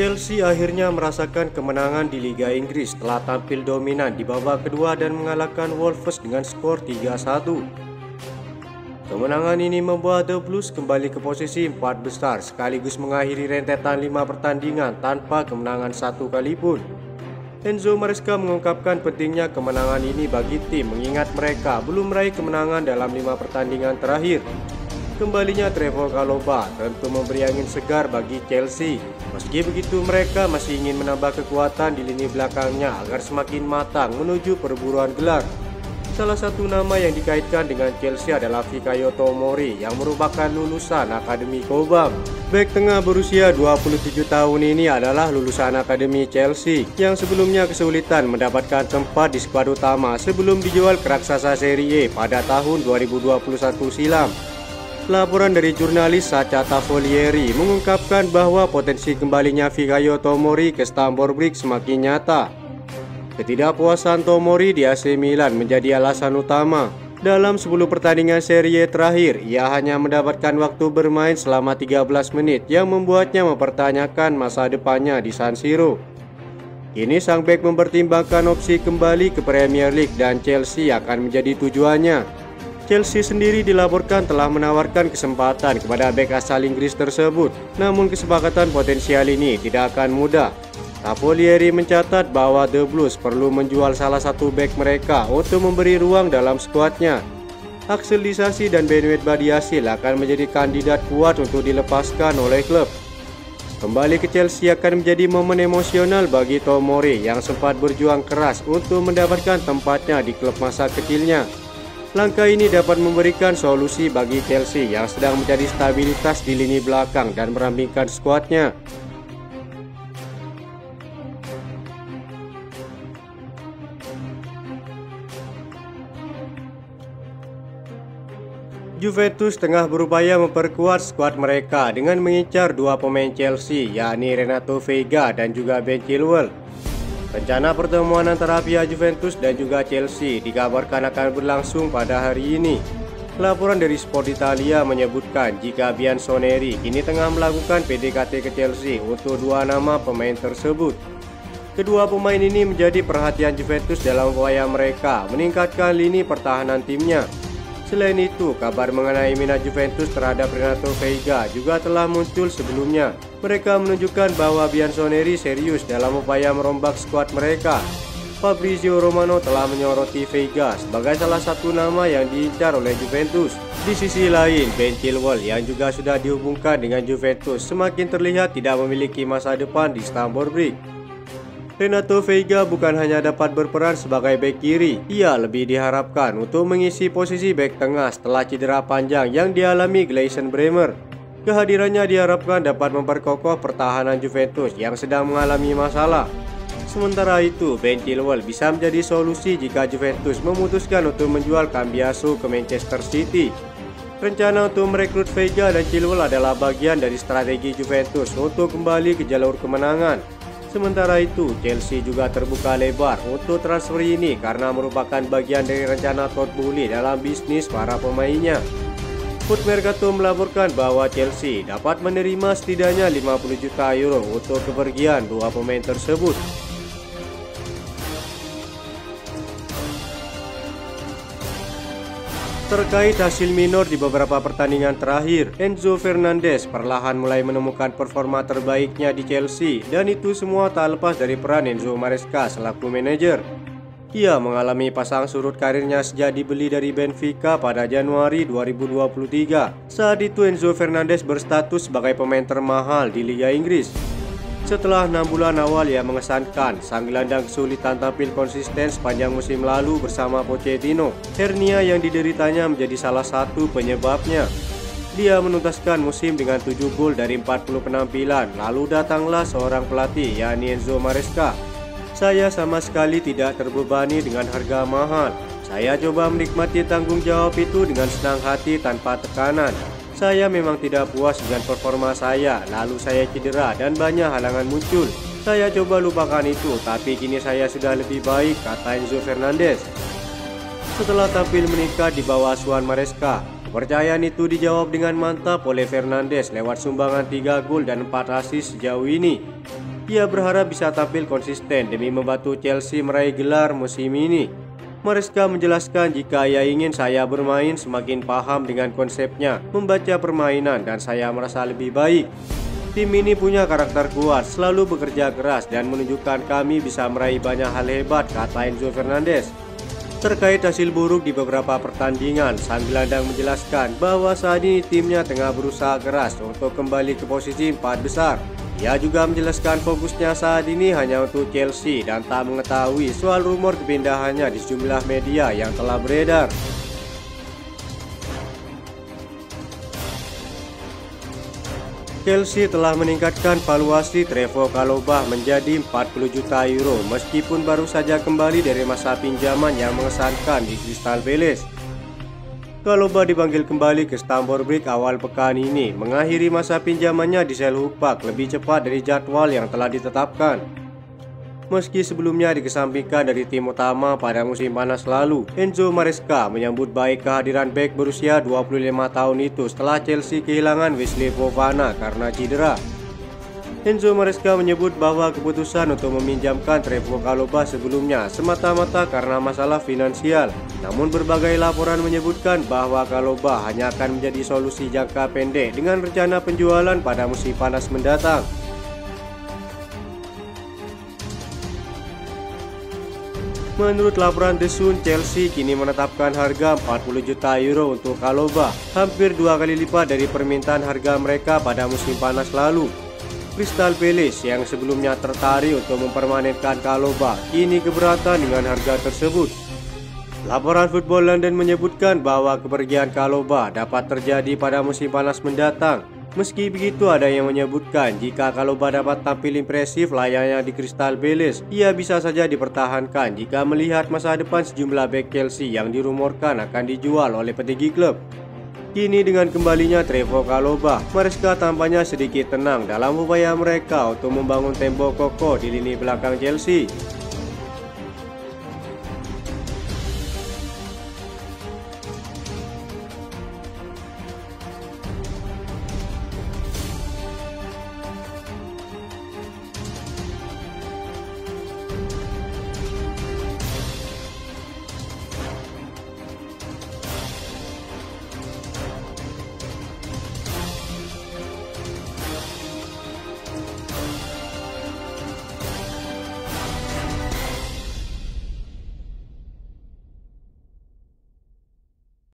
Chelsea akhirnya merasakan kemenangan di Liga Inggris setelah tampil dominan di babak kedua dan mengalahkan Wolves dengan skor 3-1. Kemenangan ini membuat The Blues kembali ke posisi 4 besar sekaligus mengakhiri rentetan 5 pertandingan tanpa kemenangan satu kali pun. Enzo Maresca mengungkapkan pentingnya kemenangan ini bagi tim mengingat mereka belum meraih kemenangan dalam 5 pertandingan terakhir. Kembalinya Trevoh Chalobah tentu memberi angin segar bagi Chelsea. Meski begitu, mereka masih ingin menambah kekuatan di lini belakangnya agar semakin matang menuju perburuan gelar. Salah satu nama yang dikaitkan dengan Chelsea adalah Fikayo Tomori yang merupakan lulusan Akademi Cobham. Bek tengah berusia 27 tahun ini adalah lulusan Akademi Chelsea yang sebelumnya kesulitan mendapatkan tempat di skuad utama sebelum dijual ke raksasa Serie A pada tahun 2021 silam. Laporan dari jurnalis Sacha Tavolieri mengungkapkan bahwa potensi kembalinya Fikayo Tomori ke Stamford Bridge semakin nyata. Ketidakpuasan Tomori di AC Milan menjadi alasan utama. Dalam 10 pertandingan Serie A terakhir, ia hanya mendapatkan waktu bermain selama 13 menit yang membuatnya mempertanyakan masa depannya di San Siro. Kini sang bek mempertimbangkan opsi kembali ke Premier League dan Chelsea akan menjadi tujuannya. Chelsea sendiri dilaporkan telah menawarkan kesempatan kepada bek asal Inggris tersebut, namun kesepakatan potensial ini tidak akan mudah. Tavolieri mencatat bahwa The Blues perlu menjual salah satu bek mereka untuk memberi ruang dalam skuadnya. Axel Disasi dan Benoit Badiashile akan menjadi kandidat kuat untuk dilepaskan oleh klub. Kembali ke Chelsea akan menjadi momen emosional bagi Tomori yang sempat berjuang keras untuk mendapatkan tempatnya di klub masa kecilnya. Langkah ini dapat memberikan solusi bagi Chelsea yang sedang mencari stabilitas di lini belakang dan merampingkan skuadnya. Juventus tengah berupaya memperkuat skuad mereka dengan mengincar dua pemain Chelsea, yakni Renato Veiga dan juga Ben Chilwell. Rencana pertemuan antara pihak Juventus dan juga Chelsea dikabarkan akan berlangsung pada hari ini. Laporan dari Sport Italia menyebutkan jika Bianconeri kini tengah melakukan PDKT ke Chelsea untuk dua nama pemain tersebut. Kedua pemain ini menjadi perhatian Juventus dalam upaya mereka meningkatkan lini pertahanan timnya. Selain itu, kabar mengenai minat Juventus terhadap Renato Veiga juga telah muncul sebelumnya. Mereka menunjukkan bahwa Bianconeri serius dalam upaya merombak skuad mereka. Fabrizio Romano telah menyoroti Veiga sebagai salah satu nama yang diincar oleh Juventus. Di sisi lain, Ben Chilwell yang juga sudah dihubungkan dengan Juventus semakin terlihat tidak memiliki masa depan di Stamford Bridge. Renato Veiga bukan hanya dapat berperan sebagai bek kiri, ia lebih diharapkan untuk mengisi posisi bek tengah setelah cedera panjang yang dialami Gleison Bremer. Kehadirannya diharapkan dapat memperkokoh pertahanan Juventus yang sedang mengalami masalah. Sementara itu, Ben Chilwell bisa menjadi solusi jika Juventus memutuskan untuk menjual Cambiaso ke Manchester City. Rencana untuk merekrut Veiga dan Chilwell adalah bagian dari strategi Juventus untuk kembali ke jalur kemenangan. Sementara itu, Chelsea juga terbuka lebar untuk transfer ini karena merupakan bagian dari rencana Todd Boehly dalam bisnis para pemainnya. Foot Mercato melaporkan bahwa Chelsea dapat menerima setidaknya 50 juta euro untuk kepergian dua pemain tersebut. Terkait hasil minor di beberapa pertandingan terakhir, Enzo Fernandez perlahan mulai menemukan performa terbaiknya di Chelsea, dan itu semua tak lepas dari peran Enzo Maresca selaku manajer. Ia mengalami pasang surut karirnya sejak dibeli dari Benfica pada Januari 2023. Saat itu Enzo Fernandez berstatus sebagai pemain termahal di Liga Inggris. Setelah 6 bulan awal yang mengesankan, sang gelandang kesulitan tampil konsisten sepanjang musim lalu bersama Pochettino. Hernia yang dideritanya menjadi salah satu penyebabnya. Dia menuntaskan musim dengan 7 gol dari 40 penampilan, lalu datanglah seorang pelatih, yakni Enzo Maresca. Saya sama sekali tidak terbebani dengan harga mahal. Saya coba menikmati tanggung jawab itu dengan senang hati tanpa tekanan. Saya memang tidak puas dengan performa saya, lalu saya cedera dan banyak halangan muncul. Saya coba lupakan itu, tapi kini saya sudah lebih baik, kata Enzo Fernandez. Setelah tampil meningkat di bawah asuhan Maresca, kepercayaan itu dijawab dengan mantap oleh Fernandez lewat sumbangan 3 gol dan 4 assist sejauh ini. Ia berharap bisa tampil konsisten demi membantu Chelsea meraih gelar musim ini. Maresca menjelaskan jika ia ingin saya bermain semakin paham dengan konsepnya, membaca permainan, dan saya merasa lebih baik. Tim ini punya karakter kuat, selalu bekerja keras, dan menunjukkan kami bisa meraih banyak hal hebat, kata Enzo Fernandez. Terkait hasil buruk di beberapa pertandingan, sang gelandang menjelaskan bahwa saat ini timnya tengah berusaha keras untuk kembali ke posisi 4 besar. Ia juga menjelaskan fokusnya saat ini hanya untuk Chelsea dan tak mengetahui soal rumor kepindahannya di sejumlah media yang telah beredar. Chelsea telah meningkatkan valuasi Trevoh Chalobah menjadi 40 juta euro meskipun baru saja kembali dari masa pinjaman yang mengesankan di Crystal Palace. Chalobah dipanggil kembali ke Stamford Bridge awal pekan ini, mengakhiri masa pinjamannya di Selhurst Park lebih cepat dari jadwal yang telah ditetapkan. Meski sebelumnya dikesampingkan dari tim utama pada musim panas lalu, Enzo Maresca menyambut baik kehadiran bek berusia 25 tahun itu setelah Chelsea kehilangan Wesley Fofana karena cedera. Enzo Maresca menyebut bahwa keputusan untuk meminjamkan Trevoh Chalobah sebelumnya semata-mata karena masalah finansial. Namun berbagai laporan menyebutkan bahwa Chalobah hanya akan menjadi solusi jangka pendek dengan rencana penjualan pada musim panas mendatang. Menurut laporan The Sun, Chelsea kini menetapkan harga 40 juta euro untuk Chalobah, hampir 2 kali lipat dari permintaan harga mereka pada musim panas lalu. Crystal Palace yang sebelumnya tertarik untuk mempermanenkan Chalobah kini keberatan dengan harga tersebut. Laporan Football London menyebutkan bahwa kepergian Chalobah dapat terjadi pada musim panas mendatang. Meski begitu, ada yang menyebutkan jika Chalobah dapat tampil impresif layaknya di Crystal Palace, ia bisa saja dipertahankan jika melihat masa depan sejumlah bek Chelsea yang dirumorkan akan dijual oleh petinggi klub. Kini dengan kembalinya Trevoh Chalobah, Maresca tampaknya sedikit tenang dalam upaya mereka untuk membangun tembok kokoh di lini belakang Chelsea.